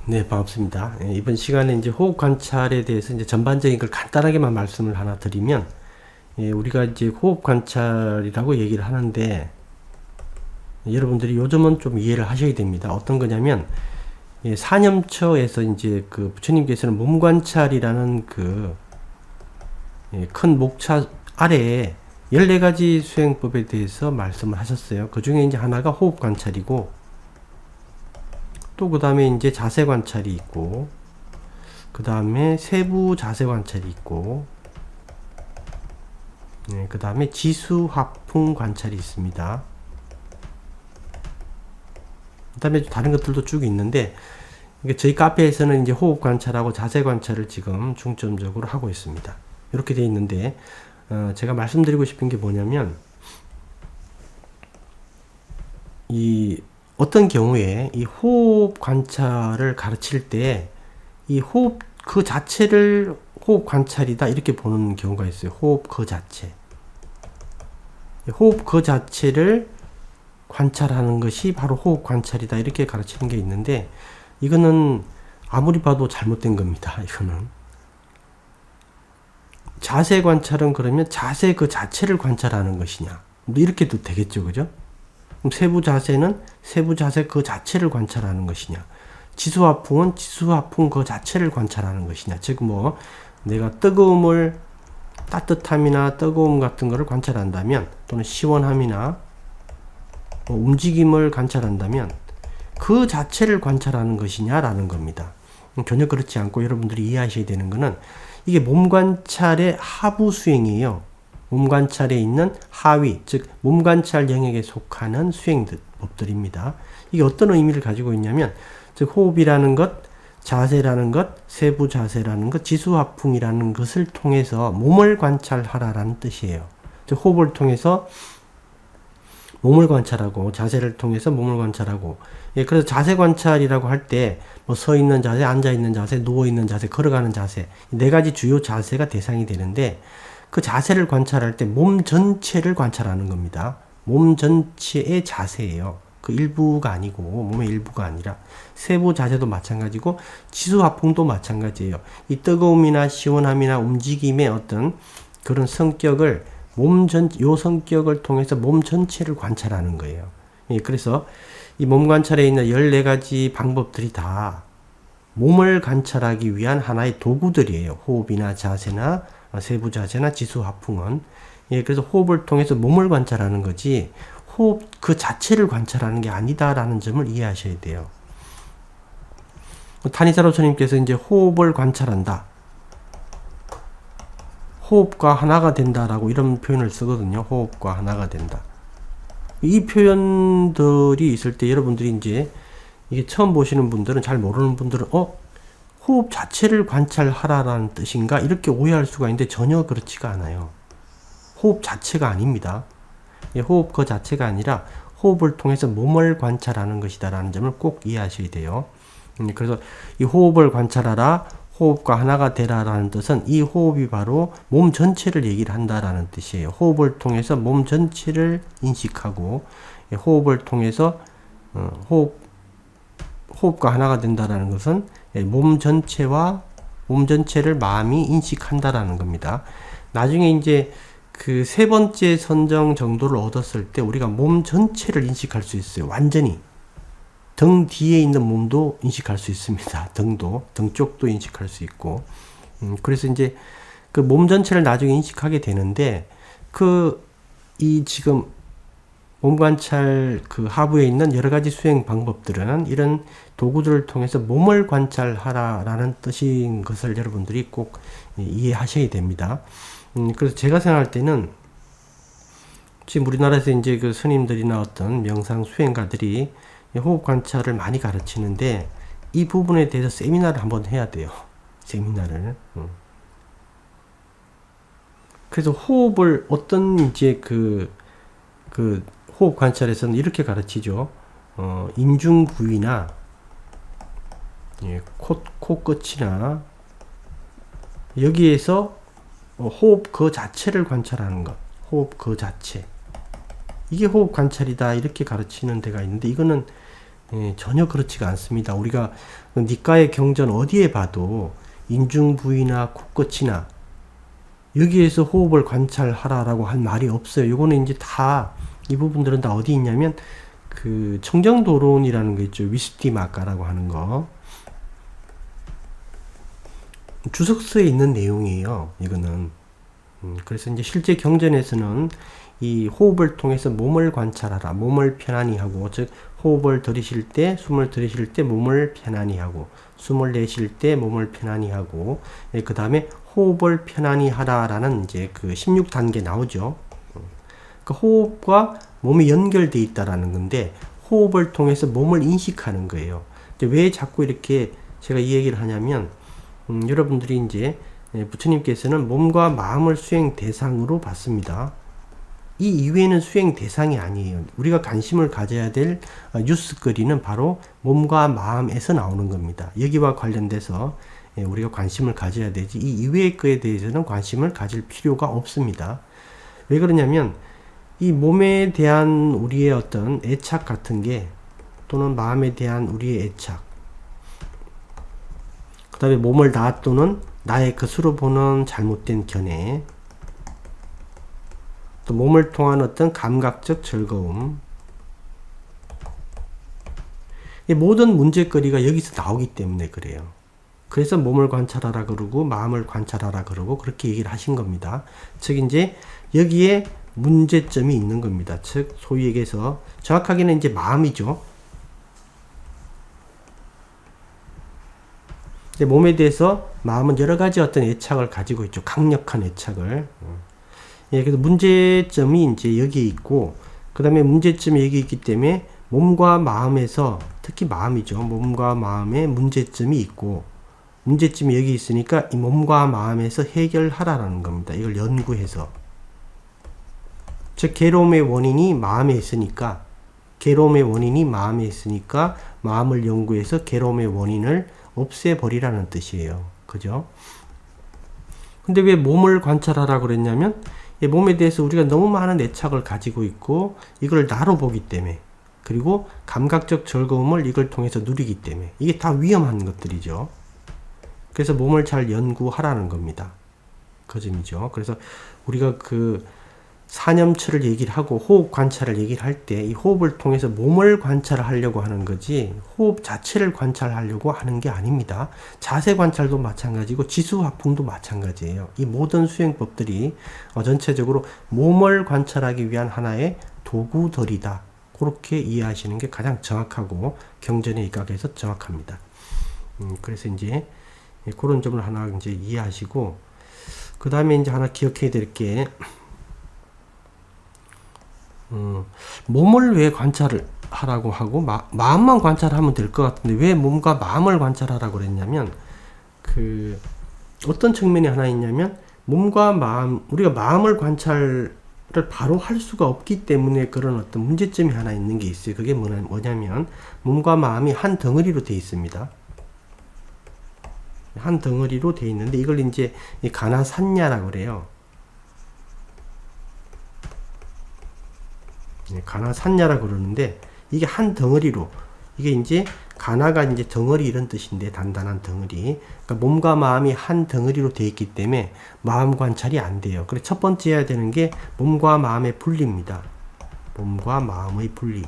네, 반갑습니다. 이번 시간에 이제 호흡 관찰에 대해서 이제 전반적인 걸 간단하게만 말씀을 하나 드리면, 우리가 이제 호흡 관찰이라고 얘기를 하는데, 여러분들이 요즘은 좀 이해를 하셔야 됩니다. 어떤 거냐면, 사념처에서 이제 그 부처님께서는 몸 관찰이라는 큰 목차 아래에 14가지 수행법에 대해서 말씀을 하셨어요. 그 중에 이제 하나가 호흡 관찰이고, 또 그 다음에 이제 자세 관찰이 있고, 그 다음에 세부 자세 관찰이 있고, 그 다음에 지수 화풍 관찰이 있습니다. 그 다음에 다른 것들도 쭉 있는데, 저희 카페에서는 이제 호흡 관찰하고 자세 관찰을 지금 중점적으로 하고 있습니다. 이렇게 되어 있는데, 제가 말씀드리고 싶은 게 뭐냐면, 어떤 경우에 이 호흡 관찰을 가르칠 때 이 호흡 그 자체를 호흡 관찰이다 이렇게 보는 경우가 있어요. 호흡 그 자체. 호흡 그 자체를 관찰하는 것이 바로 호흡 관찰이다 이렇게 가르치는 게 있는데 이거는 아무리 봐도 잘못된 겁니다. 이거는. 자세 관찰은 그러면 자세 그 자체를 관찰하는 것이냐. 이렇게도 되겠죠. 그죠? 그럼 세부 자세는 세부 자세 그 자체를 관찰하는 것이냐. 지수화풍은 지수화풍 그 자체를 관찰하는 것이냐. 즉 내가 뜨거움을 따뜻함이나 뜨거움 같은 것을 관찰한다면 또는 시원함이나 움직임을 관찰한다면 그 자체를 관찰하는 것이냐라는 겁니다. 전혀 그렇지 않고 여러분들이 이해하셔야 되는 것은 이게 몸 관찰의 하부 수행이에요. 몸 관찰에 있는 하위, 즉 몸 관찰 영역에 속하는 수행법들입니다. 이게 어떤 의미를 가지고 있냐면 즉 호흡이라는 것, 자세라는 것, 세부 자세라는 것, 지수화풍이라는 것을 통해서 몸을 관찰하라라는 뜻이에요. 즉 호흡을 통해서 몸을 관찰하고 자세를 통해서 몸을 관찰하고 그래서 자세 관찰이라고 할 때 서 있는 자세, 앉아 있는 자세, 누워 있는 자세, 걸어가는 자세 네 가지 주요 자세가 대상이 되는데 그 자세를 관찰할 때 몸 전체를 관찰하는 겁니다. 몸 전체의 자세예요. 그 일부가 아니고 몸의 일부가 아니라 세부 자세도 마찬가지고 지수화풍도 마찬가지예요. 이 뜨거움이나 시원함이나 움직임의 어떤 그런 성격을 요 성격을 통해서 몸 전체를 관찰하는 거예요. 그래서 이 몸 관찰에 있는 14가지 방법들이 다 몸을 관찰하기 위한 하나의 도구들이에요. 호흡이나 자세나 세부 자세나 지수 화풍은. 그래서 호흡을 통해서 몸을 관찰하는 거지 호흡 그 자체를 관찰하는 게 아니다라는 점을 이해하셔야 돼요. 타니사로 스님께서 이제 호흡을 관찰한다. 호흡과 하나가 된다라고 이런 표현을 쓰거든요. 호흡과 하나가 된다. 이 표현들이 있을 때 여러분들이 이제 이게 처음 보시는 분들은 잘 모르는 분들은 호흡 자체를 관찰하라라는 뜻인가? 이렇게 오해할 수가 있는데 전혀 그렇지가 않아요. 호흡 자체가 아닙니다. 호흡 그 자체가 아니라 호흡을 통해서 몸을 관찰하는 것이다라는 점을 꼭 이해하셔야 돼요. 그래서 이 호흡을 관찰하라, 호흡과 하나가 되라라는 뜻은 이 호흡이 바로 몸 전체를 얘기를 한다라는 뜻이에요. 호흡을 통해서 몸 전체를 인식하고 호흡을 통해서 호흡과 하나가 된다라는 것은 몸 전체를 마음이 인식한다라는 겁니다. 나중에 이제 그 세 번째 선정 정도를 얻었을 때 우리가 몸 전체를 인식할 수 있어요. 완전히. 등 뒤에 있는 몸도 인식할 수 있습니다. 등 쪽도 인식할 수 있고. 그래서 이제 그 몸 전체를 나중에 인식하게 되는데 지금 몸 관찰 그 하부에 있는 여러 가지 수행 방법들은 이런 도구들을 통해서 몸을 관찰하라라는 뜻인 것을 여러분들이 꼭 이해하셔야 됩니다. 그래서 제가 생각할 때는 지금 우리나라에서 이제 그 스님들이나 어떤 명상 수행가들이 호흡 관찰을 많이 가르치는데 이 부분에 대해서 세미나를 한번 해야 돼요. 세미나를. 그래서 호흡을 어떤 이제 그 호흡 관찰에서는 이렇게 가르치죠. 인중 부위나 코끝이나 여기에서 호흡 그 자체를 관찰하는 것. 호흡 그 자체. 이게 호흡 관찰이다. 이렇게 가르치는 데가 있는데 이거는 전혀 그렇지가 않습니다. 우리가 니까의 경전 어디에 봐도 인중 부위나 코끝이나 여기에서 호흡을 관찰하라라고 한 말이 없어요. 이거는 이제 다 이 부분들은 다 어디 있냐면 그 청정도론이라는 거 있죠. 위스티마카라고 하는 거. 주석서에 있는 내용이에요. 이거는. 그래서 이제 실제 경전에서는 이 호흡을 통해서 몸을 관찰하라. 몸을 편안히 하고, 즉 호흡을 들이쉴 때, 숨을 들이쉴 때 몸을 편안히 하고, 숨을 내쉴 때 몸을 편안히 하고, 그 다음에 호흡을 편안히 하라라는 이제 그 16단계 나오죠. 그 호흡과 몸이 연결되어 있다라는 건데, 호흡을 통해서 몸을 인식하는 거예요. 왜 자꾸 이렇게 제가 이 얘기를 하냐면, 여러분들이 이제 부처님께서는 몸과 마음을 수행 대상으로 봤습니다. 이 이외에는 수행 대상이 아니에요. 우리가 관심을 가져야 될 뉴스거리는 바로 몸과 마음에서 나오는 겁니다. 여기와 관련돼서 우리가 관심을 가져야 되지, 이 이외의 거에 대해서는 관심을 가질 필요가 없습니다. 왜 그러냐면 이 몸에 대한 우리의 어떤 애착 같은 게, 또는 마음에 대한 우리의 애착, 그 다음에 몸을 나 또는 나의 것으로 보는 잘못된 견해, 또 몸을 통한 어떤 감각적 즐거움, 이 모든 문제거리가 여기서 나오기 때문에 그래요. 그래서 몸을 관찰하라 그러고 마음을 관찰하라 그러고 그렇게 얘기를 하신 겁니다. 즉 이제 여기에 문제점이 있는 겁니다. 즉 소위 얘기해서 정확하게는 이제 마음이죠. 몸에 대해서 마음은 여러 가지 어떤 애착을 가지고 있죠. 강력한 애착을. 그래서 문제점이 이제 여기에 있고, 그 다음에 문제점이 여기 있기 때문에 몸과 마음에서, 특히 마음이죠. 몸과 마음에 문제점이 있고, 문제점이 여기 있으니까 이 몸과 마음에서 해결하라는 겁니다. 이걸 연구해서. 즉, 괴로움의 원인이 마음에 있으니까, 마음을 연구해서 괴로움의 원인을 없애버리라는 뜻이에요. 그죠? 근데 왜 몸을 관찰하라 그랬냐면, 몸에 대해서 우리가 너무 많은 애착을 가지고 있고, 이걸 나로 보기 때문에, 그리고 감각적 즐거움을 이걸 통해서 누리기 때문에, 이게 다 위험한 것들이죠. 그래서 몸을 잘 연구하라는 겁니다. 그 점이죠. 그래서 우리가 그 사념처를 얘기를 하고 호흡 관찰을 얘기를 할 때 이 호흡을 통해서 몸을 관찰하려고 하는 거지, 호흡 자체를 관찰하려고 하는 게 아닙니다. 자세 관찰도 마찬가지고 지수화풍도 마찬가지예요. 이 모든 수행법들이 전체적으로 몸을 관찰하기 위한 하나의 도구들이다. 그렇게 이해하시는 게 가장 정확하고 경전에 입각해서 정확합니다. 그래서 이제 그런 점을 하나 이제 이해하시고, 그 다음에 이제 하나 기억해야 될 게, 몸을 왜 관찰을 하라고 하고 마음만 관찰하면 될 것 같은데 왜 몸과 마음을 관찰하라고 그랬냐면, 그 어떤 측면이 하나 있냐면, 몸과 마음, 우리가 마음을 관찰을 바로 할 수가 없기 때문에 그런 어떤 문제점이 하나 있는 게 있어요. 그게 뭐냐면 몸과 마음이 한 덩어리로 되어 있습니다. 한 덩어리로 되어 있는데 이걸 이제 가나산냐라고 그래요. 가나산냐라 그러는데, 이게 한 덩어리로, 이게 이제 가나가 이제 덩어리 이런 뜻인데, 단단한 덩어리. 그러니까 몸과 마음이 한 덩어리로 되어 있기 때문에 마음 관찰이 안 돼요. 그래서 첫 번째 해야 되는 게 몸과 마음의 분리입니다. 몸과 마음의 분리.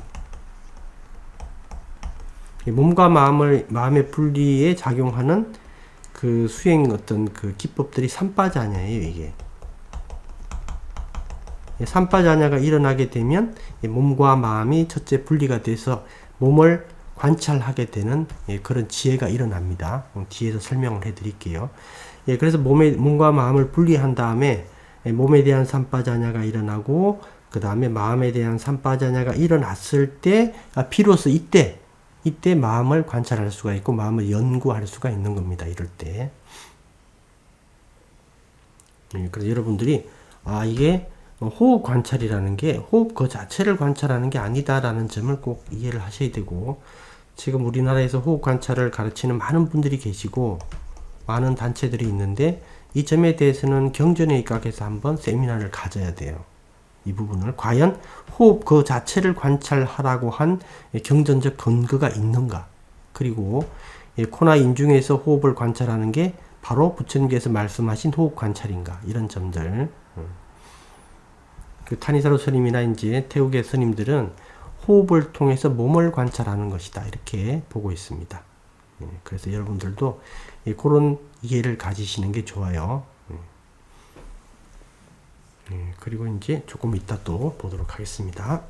몸과 마음의 분리에 작용하는 그 수행 어떤 그 기법들이 삼빠자냐예요, 이게. 삼빠자냐가 일어나게 되면 몸과 마음이 첫째 분리가 돼서 몸을 관찰하게 되는 그런 지혜가 일어납니다. 뒤에서 설명을 해 드릴게요. 그래서 몸과 마음을 분리한 다음에 몸에 대한 삼빠자냐가 일어나고, 그 다음에 마음에 대한 삼빠자냐가 일어났을 때 비로소 이때 마음을 관찰할 수가 있고 마음을 연구할 수가 있는 겁니다. 이럴 때. 그래서 여러분들이 이게 호흡 관찰이라는 게 호흡 그 자체를 관찰하는 게 아니다라는 점을 꼭 이해를 하셔야 되고, 지금 우리나라에서 호흡 관찰을 가르치는 많은 분들이 계시고 많은 단체들이 있는데, 이 점에 대해서는 경전에 입각해서 한번 세미나를 가져야 돼요. 이 부분을 과연 호흡 그 자체를 관찰하라고 한 경전적 근거가 있는가? 그리고 코나 인중에서 호흡을 관찰하는 게 바로 부처님께서 말씀하신 호흡 관찰인가? 이런 점들. 그 타니사로 스님이나 이제 태국의 스님들은 호흡을 통해서 몸을 관찰하는 것이다. 이렇게 보고 있습니다. 그래서 여러분들도 그런 이해를 가지시는 게 좋아요. 그리고 이제 조금 이따 또 보도록 하겠습니다.